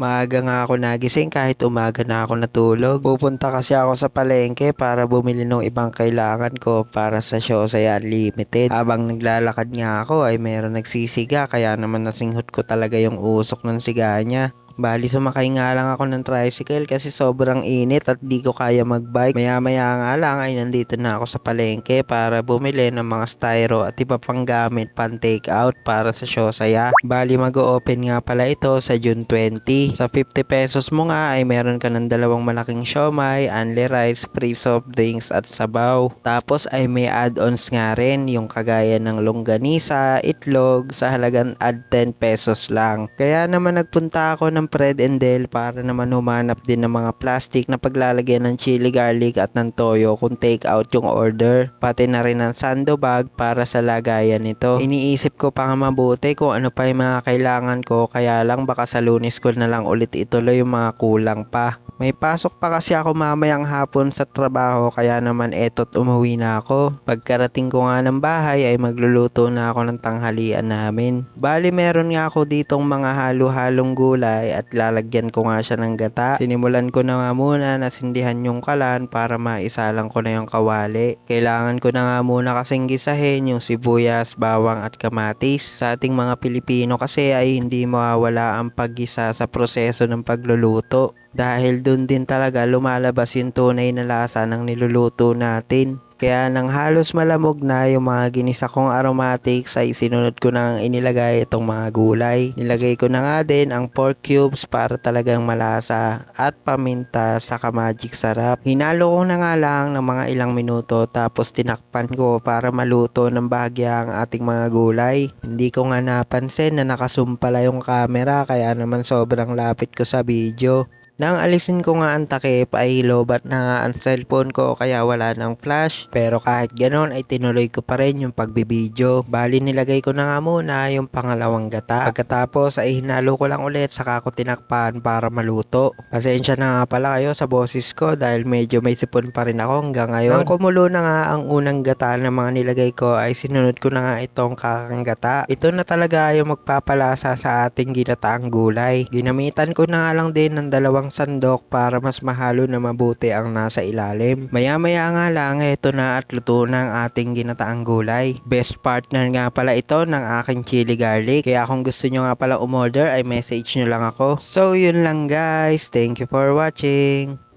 Maaga nga ako nagising kahit umaga na ako natulog. Pupunta kasi ako sa palengke para bumili ng ibang kailangan ko para sa Siosay Unlimited. Habang naglalakad nga ako ay meron nagsisiga kaya naman nasinghot ko talaga yung usok ng siga niya. Bali sumakay nga lang ako ng tricycle kasi sobrang init at di ko kaya magbike. Maya maya nga lang ay nandito na ako sa palengke para bumili ng mga styro at iba pang gamit pan take out para sa Siosaya. Bali mag-o-open nga pala ito sa June 20. Sa 50 pesos mo nga ay meron ka ng dalawang malaking siomay, only rice, free soft drinks at sabaw. Tapos ay may add-ons nga rin yung kagaya ng longganisa, itlog sa halagang add 10 pesos lang. Kaya naman nagpunta ako ng Fred and Del para naman humanap din ng mga plastic na paglalagyan ng chili garlic at ng toyo kung take out yung order. Pati na rin ng sando bag para sa lagayan nito. Iniisip ko pa nga mabuti kung ano pa yung mga kailangan ko kaya lang baka sa Lunes ko na lang ulit ituloy yung mga kulang pa. May pasok pa kasi ako mamayang hapon sa trabaho kaya naman eto't umuwi na ako. Pagkarating ko nga ng bahay ay magluluto na ako ng tanghalian namin. Bali meron nga ako ditong mga halo-halong gulay at lalagyan ko nga siya ng gata. Sinimulan ko na nga muna na sindihan yung kalan para maisalang ko na yung kawali. Kailangan ko na nga muna kasing gisahin yung sibuyas, bawang at kamatis. Sa ating mga Pilipino kasi ay hindi mawawala ang paggisa sa proseso ng pagluluto. Dahil dun din talaga lumalabas yung tunay na lasa ng niluluto natin. Kaya nang halos malamog na yung mga ginisa kong aromatics ay sinunod ko na inilagay itong mga gulay. Nilagay ko na nga din ang pork cubes para talagang malasa at paminta sa magic sarap. Hinalo ko na nga lang ng mga ilang minuto tapos tinakpan ko para maluto ng bahagya ang ating mga gulay. Hindi ko nga napansin na nakasum pala yung camera kaya naman sobrang lapit ko sa video. Nang alisin ko nga ang takip ay lobat na nga ang cellphone ko kaya wala ng flash. Pero kahit ganon ay tinuloy ko pa rin yung pagbibideo. Bali nilagay ko na nga muna yung pangalawang gata. Pagkatapos ay hinalo ko lang ulit saka ko tinakpan para maluto. Pasensya na nga pala kayo sa boses ko dahil medyo may sipon pa rin ako hanggang ngayon. Nang kumulo na nga ang unang gata na mga nilagay ko ay sinunod ko na nga itong kakang gata. Ito na talaga yung magpapalasa sa ating ginataang gulay. Ginamitan ko na nga lang din ng dalawang sandok para mas mahalo na mabuti ang nasa ilalim. Maya maya nga lang ito na at luto na ang ating ginataang gulay. Best partner nga pala ito ng aking chili garlic. Kaya kung gusto nyo nga pala umorder ay message nyo lang ako. So yun lang guys. Thank you for watching.